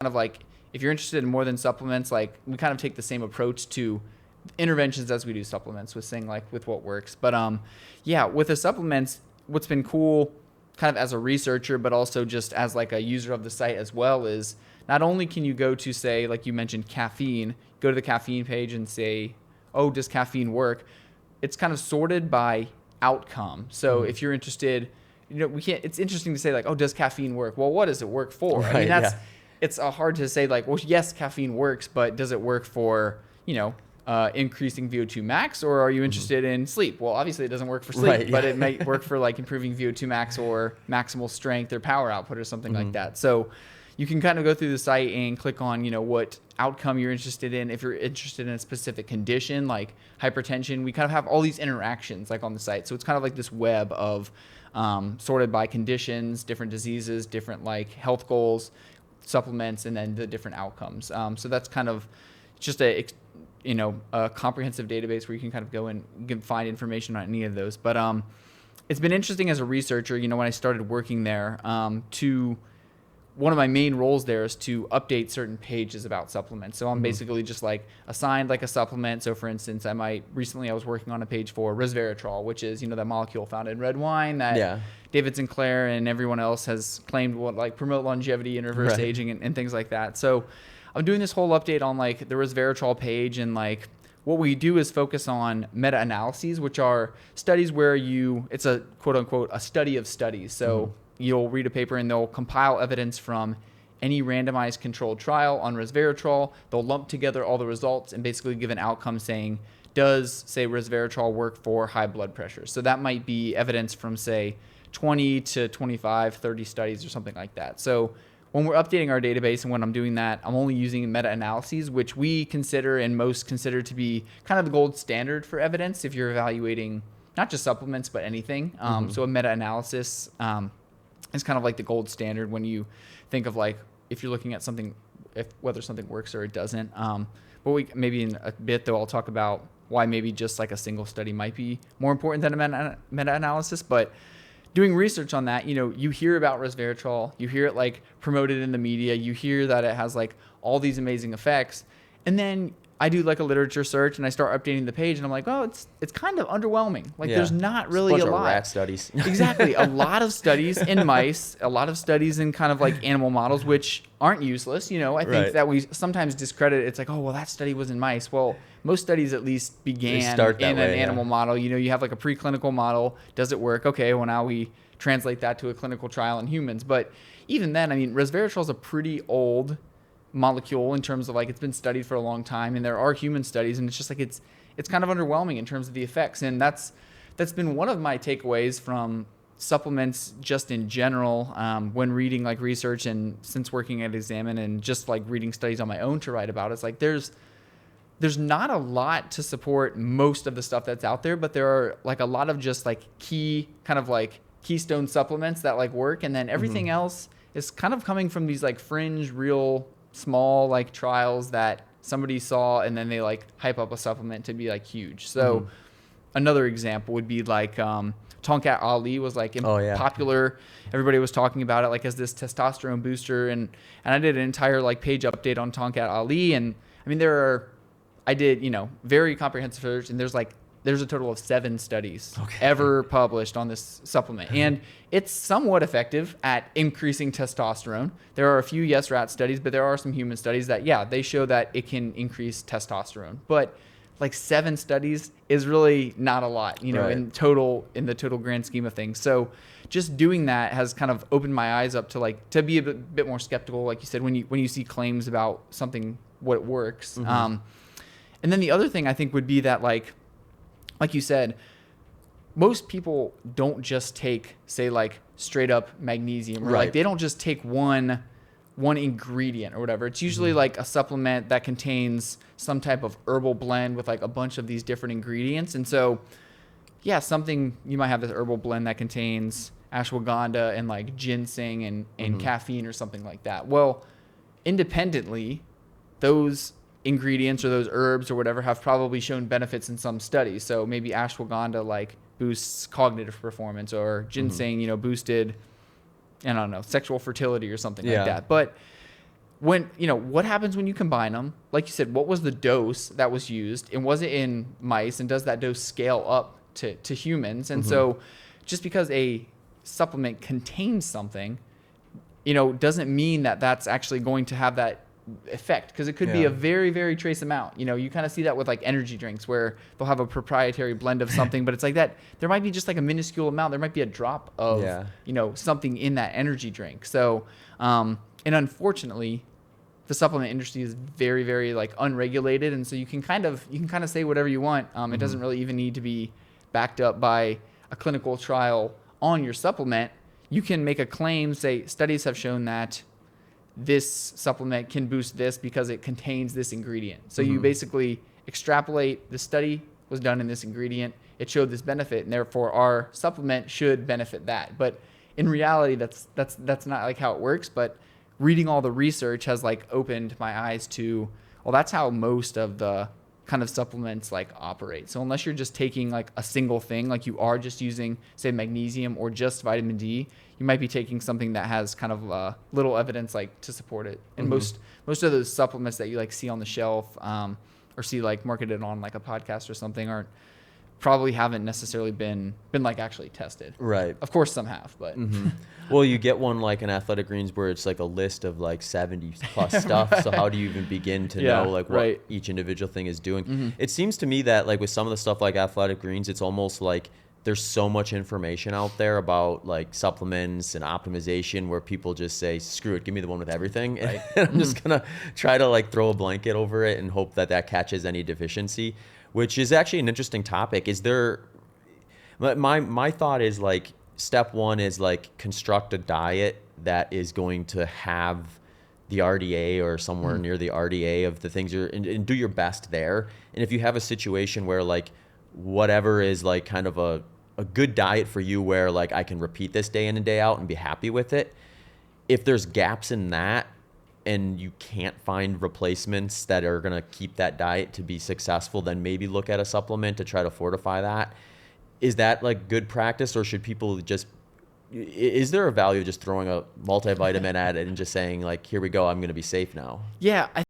kind of like, if you're interested in more than supplements, like we kind of take the same approach to interventions as we do supplements with saying like with what works. But yeah, with the supplements, what's been cool kind of as a researcher, but also just as like a user of the site as well, is not only can you go to, say, like you mentioned, caffeine, go to the caffeine page and say, oh, does caffeine work? It's kind of sorted by outcome. So if you're interested, we can't, it's interesting to say like, oh, does caffeine work? Well, what does it work for? Right, I mean, it's hard to say like, well, yes, caffeine works, but does it work for, increasing VO2 max, or are you interested in sleep? Well, obviously it doesn't work for sleep, but it might work for like improving VO2 max or maximal strength or power output or something like that. So you can kind of go through the site and click on, what outcome you're interested in. If you're interested in a specific condition like hypertension, we kind of have all these interactions like on the site. So it's kind of like this web of sorted by conditions, different diseases, different like health goals, supplements, and then the different outcomes. So that's kind of just a comprehensive database where you can kind of go and you can find information on any of those. But it's been interesting as a researcher, when I started working there, one of my main roles there is to update certain pages about supplements. So I'm basically just like assigned like a supplement. So for instance, I was working on a page for resveratrol, which is, that molecule found in red wine that David Sinclair and everyone else has claimed will like promote longevity and reverse aging and things like that. So I'm doing this whole update on like the resveratrol page, and like what we do is focus on meta-analyses, which are studies where it's a quote unquote a study of studies. So you'll read a paper and they'll compile evidence from any randomized controlled trial on resveratrol. They'll lump together all the results and basically give an outcome saying, does, say, resveratrol work for high blood pressure? So that might be evidence from, say, 20 to 25, 30 studies or something like that. So when we're updating our database and when I'm doing that, I'm only using meta-analyses, which we consider and most consider to be kind of the gold standard for evidence if you're evaluating not just supplements, but anything. So a meta-analysis is kind of like the gold standard when you think of like if you're looking at something, whether something works or it doesn't. But maybe in a bit, though, I'll talk about why maybe just like a single study might be more important than a meta-analysis. But doing research on that, you hear about resveratrol, you hear it like promoted in the media, you hear that it has like all these amazing effects, and then I do like a literature search and I start updating the page and I'm like, oh, it's kind of underwhelming. Like there's not really a lot. Of rat studies. Exactly. A lot of studies in mice, a lot of studies in kind of like animal models, which aren't useless. I think that we sometimes discredit. It's like, oh, well, that study was in mice. Well, most studies at least began in an animal model. You have like a preclinical model. Does it work? Okay, well, now we translate that to a clinical trial in humans. But even then, I mean, resveratrol is a pretty old molecule in terms of like it's been studied for a long time, and there are human studies, and it's just like it's kind of underwhelming in terms of the effects. And that's been one of my takeaways from supplements just in general when reading like research and since working at Examine and just like reading studies on my own to write about. It's like there's not a lot to support most of the stuff that's out there, but there are like a lot of just like key kind of like keystone supplements that like work, and then everything else is kind of coming from these like fringe real small like trials that somebody saw, and then they like hype up a supplement to be like huge. So another example would be like Tonkat Ali was like popular. Everybody was talking about it like as this testosterone booster, and I did an entire like page update on Tonkat Ali, and I mean I did very comprehensive research, and there's a total of 7 studies ever published on this supplement. And it's somewhat effective at increasing testosterone. There are a few rat studies, but there are some human studies that, they show that it can increase testosterone. But like 7 studies is really not a lot, in the total grand scheme of things. So just doing that has kind of opened my eyes up to be a bit more skeptical, like you said, when you see claims about something, what it works. And then the other thing I think would be that like you said, most people don't just take, say, like straight up magnesium, or like they don't just take one ingredient or whatever. It's usually like a supplement that contains some type of herbal blend with like a bunch of these different ingredients. And so, you might have this herbal blend that contains ashwagandha and like ginseng and caffeine or something like that. Well, independently, those ingredients or those herbs or whatever have probably shown benefits in some studies. So maybe ashwagandha like boosts cognitive performance, or ginseng, boosted, I don't know, sexual fertility or something like that. But when, what happens when you combine them? Like you said, what was the dose that was used, and was it in mice, and does that dose scale up to humans? And so just because a supplement contains something, doesn't mean that that's actually going to have that effect, because it could be a very, very trace amount. You kind of see that with like energy drinks, where they'll have a proprietary blend of something, but it's like that there might be just like a minuscule amount. There might be a drop of something in that energy drink. So and unfortunately, the supplement industry is very, very like unregulated, and so you can kind of say whatever you want. It doesn't really even need to be backed up by a clinical trial on your supplement. You can make a claim, say studies have shown that this supplement can boost this because it contains this ingredient. So you basically extrapolate, the study was done in this ingredient, it showed this benefit, and therefore our supplement should benefit that. But in reality, that's not like how it works. But reading all the research has like opened my eyes to, well, that's how most of the kind of supplements like operate. So unless you're just taking like a single thing, like you are just using, say, magnesium or just vitamin D, you might be taking something that has kind of little evidence like to support it. And most of those supplements that you like see on the shelf or see like marketed on like a podcast or something probably haven't necessarily been like actually tested. Right. Of course some have, but well, you get one like an Athletic Greens where it's like a list of like 70 plus stuff. So how do you even begin to know like what each individual thing is doing? It seems to me that like with some of the stuff like Athletic Greens, it's almost like there's so much information out there about like supplements and optimization where people just say, screw it, give me the one with everything. Right. And I'm just going to try to like throw a blanket over it and hope that catches any deficiency, which is actually an interesting topic. Is there, my thought is like, step one is like construct a diet that is going to have the RDA or somewhere near the RDA of the things and do your best there. And if you have a situation where like whatever is like kind of a good diet for you where like I can repeat this day in and day out and be happy with it, if there's gaps in that and you can't find replacements that are going to keep that diet to be successful, then maybe look at a supplement to try to fortify that. Is that like good practice, or should people just, is there a value of just throwing a multivitamin at it and just saying like, here we go, I'm going to be safe now? Yeah,